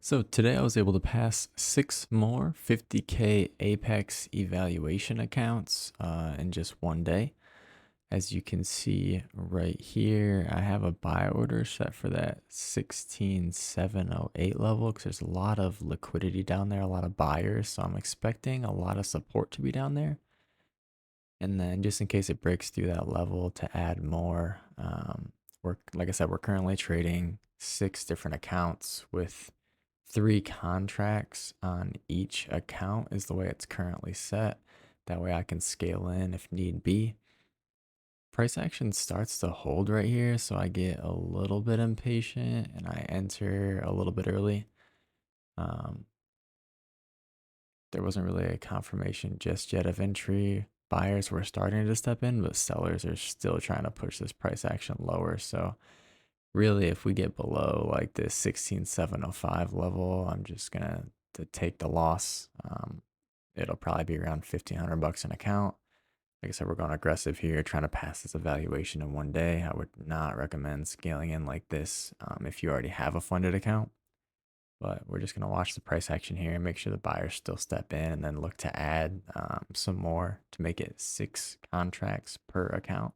So today I was able to pass 6 more 50K Apex evaluation accounts in just one day. As you can see right here, I have a buy order set for that 16708 level because there's a lot of liquidity down there, a lot of buyers. So I'm expecting a lot of support to be down there. And then just in case it breaks through that level to add more, like I said, we're currently trading 6 different accounts with 3 contracts on each account is the way it's currently set. That way I can scale in if need be. Price action starts to hold right here, so I get a little bit impatient and I enter a little bit early. Um, there wasn't really a confirmation just yet of entry. Buyers were starting to step in, but sellers are still trying to push this price action lower. So really, if we get below like this 16705 level, I'm just gonna to take the loss. It'll probably be around 1,500 bucks an account. Like I said, we're going aggressive here, trying to pass this evaluation in one day. I would not recommend scaling in like this if you already have a funded account. But we're just gonna watch the price action here and make sure the buyers still step in, and then look to add some more to make it 6 contracts per account.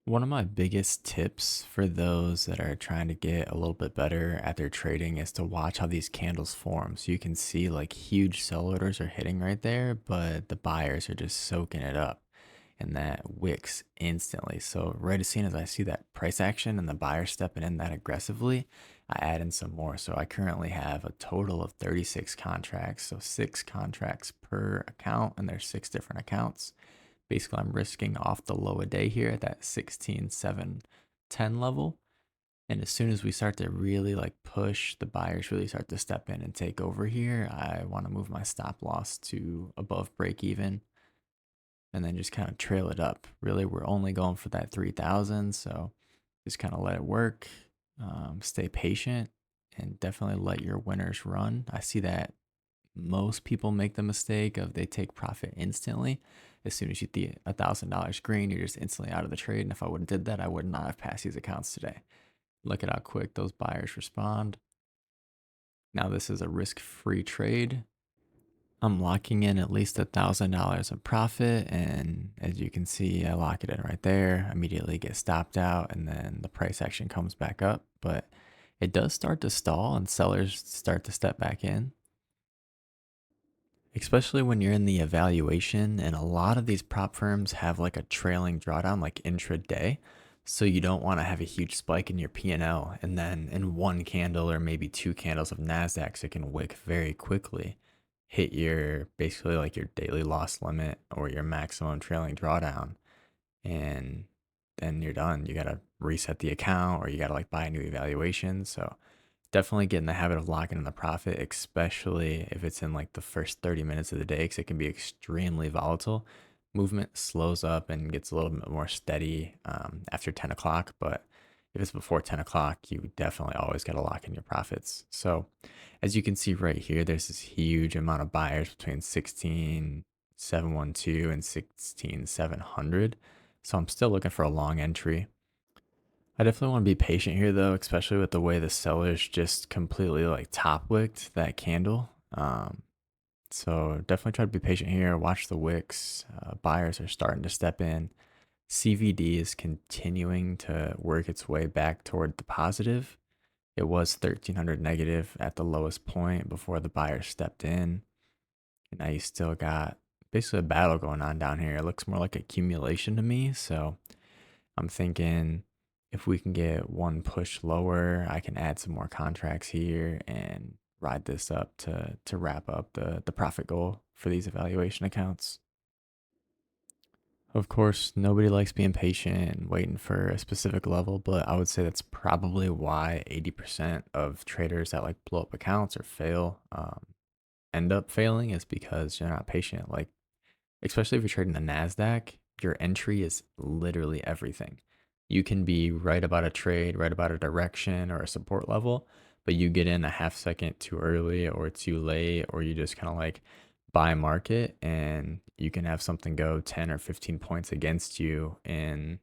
One of my biggest tips for those that are trying to get a little bit better at their trading is to watch how these candles form. So you can see like huge sell orders are hitting right there, but the buyers are just soaking it up and that wicks instantly. So right as soon as I see that price action and the buyer stepping in that aggressively, I add in some more. So I currently have a total of 36 contracts. So 6 contracts per account, and there's 6 different accounts. Basically, I'm risking off the low a day here at that 16,710 level. And as soon as we start to really like push, the buyers really start to step in and take over here, I want to move my stop loss to above break even and then just kind of trail it up. Really, we're only going for that 3,000. So just kind of let it work, stay patient, and definitely let your winners run. I see that most people make the mistake of they take profit instantly. As soon as you see $1,000 green, you're just instantly out of the trade. And if I would have did that, I would not have passed these accounts today. Look at how quick those buyers respond. Now this is a risk-free trade. I'm locking in at least $1,000 of profit, and as you can see, I lock it in right there, immediately get stopped out, and then the price action comes back up. But it does start to stall and sellers start to step back in, especially when you're in the evaluation. And a lot of these prop firms have like a trailing drawdown like intraday, so you don't want to have a huge spike in your P&L and then in one candle or maybe 2 candles of nasdaq, it can wick very quickly, hit your basically like your daily loss limit or your maximum trailing drawdown, and then you're done. You got to reset the account or you got to like buy a new evaluation. So definitely get in the habit of locking in the profit, especially if it's in like the first 30 minutes of the day, because it can be extremely volatile. Movement slows up and gets a little bit more steady after 10 o'clock. But if it's before 10 o'clock, you definitely always got to lock in your profits. So as you can see right here, there's this huge amount of buyers between 16,712 and 16,700. So I'm still looking for a long entry. I definitely want to be patient here though, especially with the way the sellers just completely like top wicked that candle. So definitely try to be patient here. Watch the wicks. Buyers are starting to step in. CVD is continuing to work its way back toward the positive. It was 1300 negative at the lowest point before the buyers stepped in. And now you still got basically a battle going on down here. It looks more like accumulation to me. So I'm thinking if we can get one push lower, I can add some more contracts here and ride this up to wrap up the profit goal for these evaluation accounts. Of course, nobody likes being patient and waiting for a specific level, but I would say that's probably why 80% of traders that like blow up accounts or fail end up failing, is because you're not patient. Like, especially if you're trading the NASDAQ, your entry is literally everything. You can be right about a trade, right about a direction or a support level, but you get in a half second too early or too late, or you just kind of like buy market and you can have something go 10 or 15 points against you in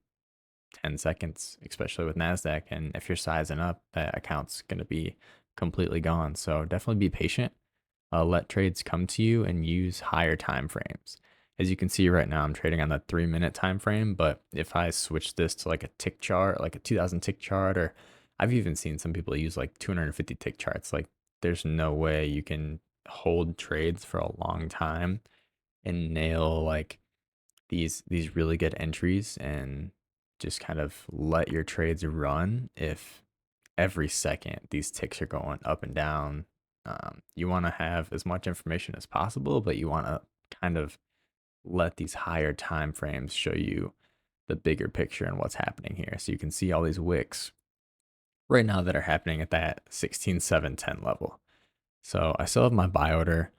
10 seconds, especially with NASDAQ. And if you're sizing up, that account's going to be completely gone. So definitely be patient. Let trades come to you and use higher time frames. As you can see right now, I'm trading on the 3 minute time frame, but if I switch this to like a tick chart, like a 2000 tick chart, or I've even seen some people use like 250 tick charts, like there's no way you can hold trades for a long time and nail like these really good entries and just kind of let your trades run if every second these ticks are going up and down. You want to have as much information as possible, but you want to kind of let these higher time frames show you the bigger picture and what's happening here. So you can see all these wicks right now that are happening at that 16,710 level. So I still have my buy order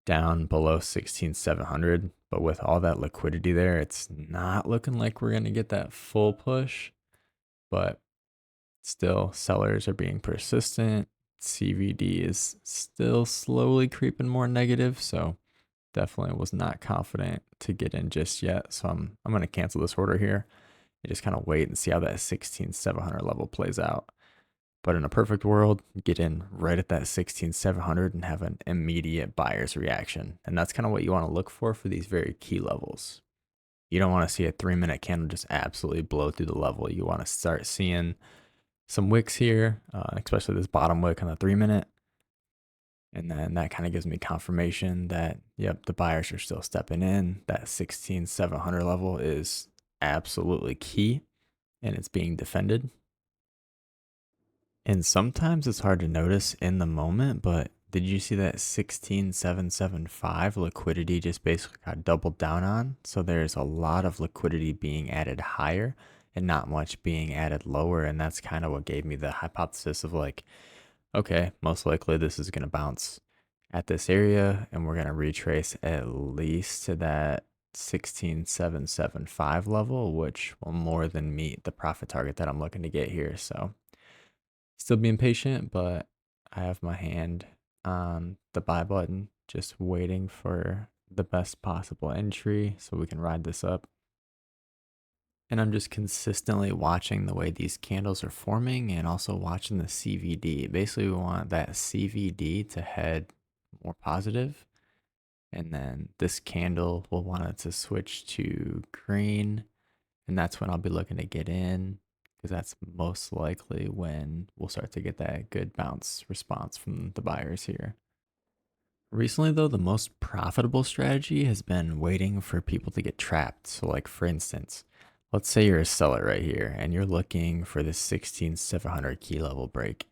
down below 16,700, but with all that liquidity there, it's not looking like we're going to get that full push, but still sellers are being persistent. CVD is still slowly creeping more negative, so definitely was not confident to get in just yet. So I'm going to cancel this order here and just kind of wait and see how that 16,700 level plays out. But in a perfect world, get in right at that 16,700 and have an immediate buyer's reaction. And that's kind of what you want to look for these very key levels. You don't want to see a 3 minute candle just absolutely blow through the level. You want to start seeing some wicks here, especially this bottom wick on the 3 minute. And then that kind of gives me confirmation that, yep, the buyers are still stepping in. That 16,700 level is absolutely key and it's being defended. And sometimes it's hard to notice in the moment, but did you see that 16,775 liquidity just basically got doubled down on? So there's a lot of liquidity being added higher and not much being added lower. And that's kind of what gave me the hypothesis of like, okay, most likely this is going to bounce at this area and we're going to retrace at least to that 16,775 level, which will more than meet the profit target that I'm looking to get here. So still being patient, but I have my hand on the buy button, just waiting for the best possible entry so we can ride this up. And I'm just consistently watching the way these candles are forming and also watching the CVD. Basically, we want that CVD to head more positive, and then this candle will want it to switch to green, and that's when I'll be looking to get in because that's most likely when we'll start to get that good bounce response from the buyers here. Recently, though, the most profitable strategy has been waiting for people to get trapped. So, like for instance, let's say you're a seller right here and you're looking for this 16,700 key level break,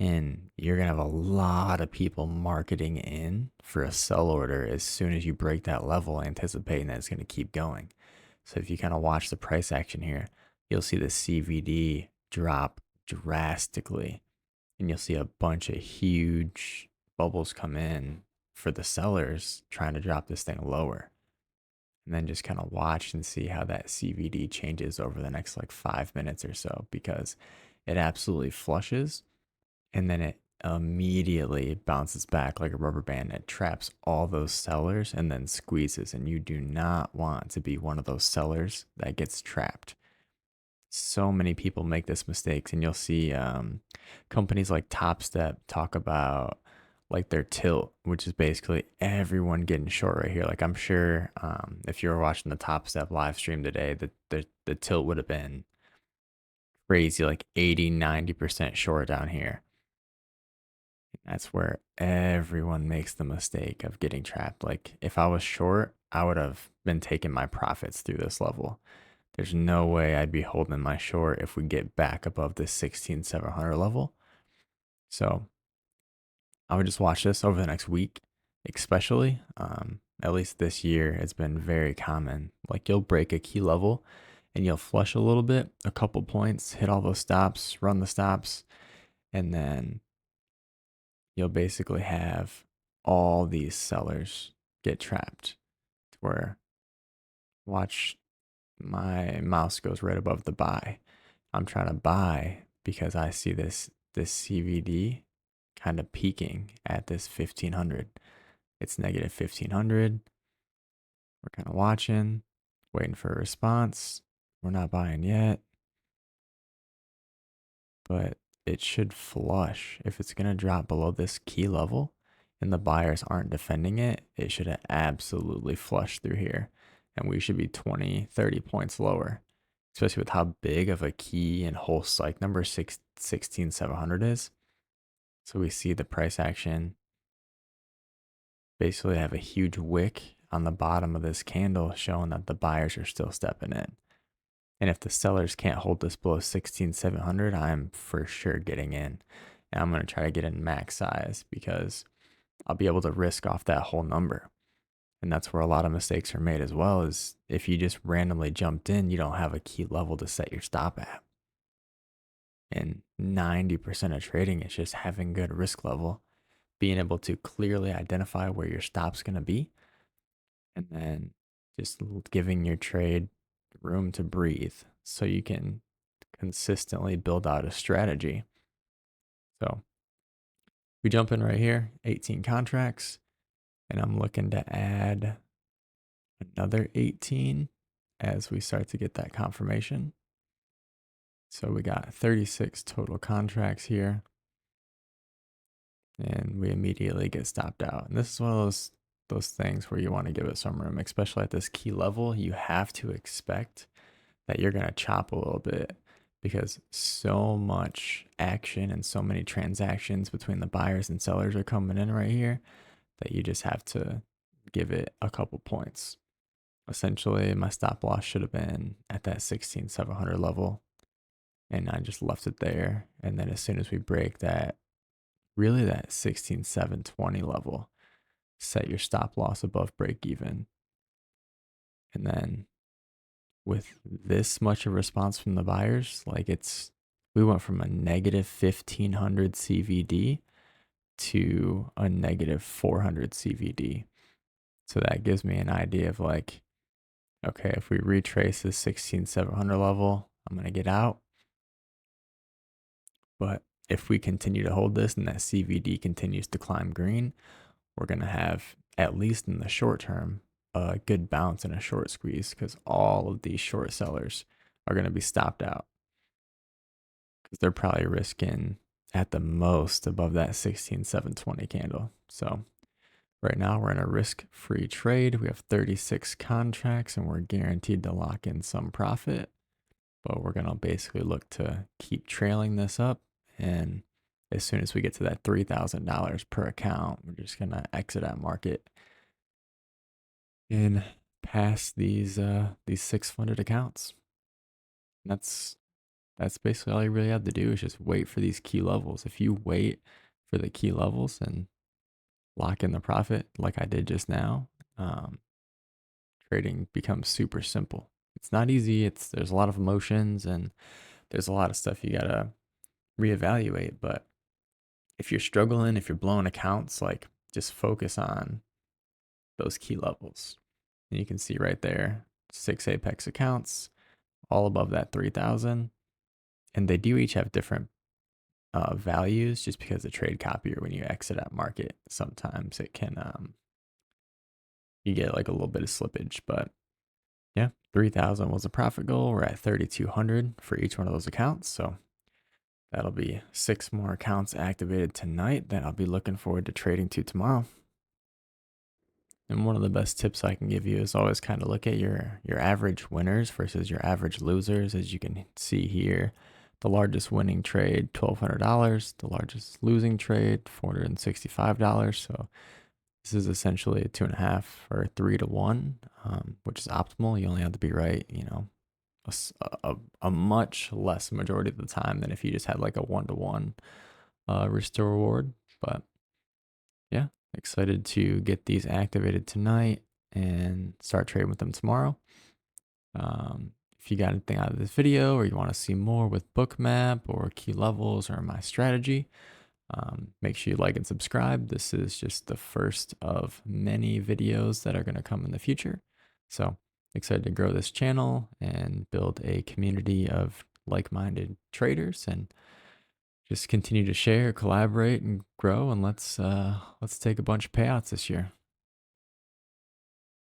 and you're gonna have a lot of people marketing in for a sell order as soon as you break that level, anticipating that it's gonna keep going. So if you kind of watch the price action here, you'll see the CVD drop drastically, and you'll see a bunch of huge bubbles come in for the sellers trying to drop this thing lower. And then just kind of watch and see how that CVD changes over the next like 5 minutes or so, because it absolutely flushes and then it immediately bounces back like a rubber band. It traps all those sellers and then squeezes. And you do not want to be one of those sellers that gets trapped. So many people make this mistakes, and you'll see companies like Top Step talk about like their tilt, which is basically everyone getting short right here. Like I'm sure if you were watching the Top Step live stream today, the tilt would have been crazy, like 80-90% short down here. That's where everyone makes the mistake of getting trapped. Like if I was short, I would have been taking my profits through this level. There's no way I'd be holding my short if we get back above this 16,700 level. So I would just watch this over the next week, especially. At least this year, it's been very common. Like you'll break a key level and you'll flush a little bit, a couple points, hit all those stops, run the stops, and then you'll basically have all these sellers get trapped to where watch my mouse goes right above the buy. I'm trying to buy because I see this CVD kind of peaking at this 1500. It's negative 1500. We're kind of watching, waiting for a response. We're not buying yet, but it should flush. If it's going to drop below this key level and the buyers aren't defending it, it should have absolutely flushed through here. And we should be 20, 30 points lower, especially with how big of a key and whole psych number 16,700 is. So we see the price action basically have a huge wick on the bottom of this candle showing that the buyers are still stepping in. And if the sellers can't hold this below 16,700, I'm for sure getting in. And I'm going to try to get in max size because I'll be able to risk off that whole number. And that's where a lot of mistakes are made as well, is if you just randomly jumped in, you don't have a key level to set your stop at. And 90% of trading is just having good risk level, being able to clearly identify where your stop's going to be, and then just giving your trade room to breathe so you can consistently build out a strategy. So we jump in right here, 18 contracts, and I'm looking to add another 18 as we start to get that confirmation. So we got 36 total contracts here, and we immediately get stopped out. And this is one of those things where you want to give it some room, especially at this key level. You have to expect that you're going to chop a little bit because so much action and so many transactions between the buyers and sellers are coming in right here that you just have to give it a couple points. Essentially, my stop loss should have been at that 16,700 level, and I just left it there. And then as soon as we break that, really that 16,720 level, set your stop loss above break even. And then with this much of response from the buyers, like we went from a negative 1500 CVD to a negative 400 CVD. So that gives me an idea of like, okay, if we retrace this 16,700 level, I'm going to get out. But if we continue to hold this and that CVD continues to climb green, we're going to have, at least in the short term, a good bounce and a short squeeze because all of these short sellers are going to be stopped out because they're probably risking at the most above that 16,720 candle. So right now we're in a risk-free trade. We have 36 contracts and we're guaranteed to lock in some profit, but we're going to basically look to keep trailing this up. And as soon as we get to that $3,000 per account, we're just going to exit at market and pass these 6 funded accounts. And that's basically all you really have to do is just wait for these key levels. If you wait for the key levels and lock in the profit like I did just now, trading becomes super simple. It's not easy. There's a lot of emotions and there's a lot of stuff you gotta reevaluate. But if you're struggling, if you're blowing accounts, like just focus on those key levels. And you can see right there, 6 Apex accounts, all above that 3,000. And they do each have different values just because the trade copier, when you exit at market, sometimes it can, you get like a little bit of slippage. But yeah, 3,000 was a profit goal. We're at 3,200 for each one of those accounts. So that'll be 6 more accounts activated tonight that I'll be looking forward to trading to tomorrow. And one of the best tips I can give you is always kind of look at your average winners versus your average losers. As you can see here, the largest winning trade, $1,200. The largest losing trade, $465. So this is essentially a 2.5 or 3 to 1, which is optimal. You only have to be right, a much less majority of the time than if you just had like a 1-to-1 risk to reward. But yeah, excited to get these activated tonight and start trading with them tomorrow. If you got anything out of this video or you want to see more with Bookmap or key levels or my strategy, make sure you like and subscribe. This is just the first of many videos that are going to come in the future. So excited to grow this channel and build a community of like-minded traders and just continue to share, collaborate, and grow. And let's take a bunch of payouts this year.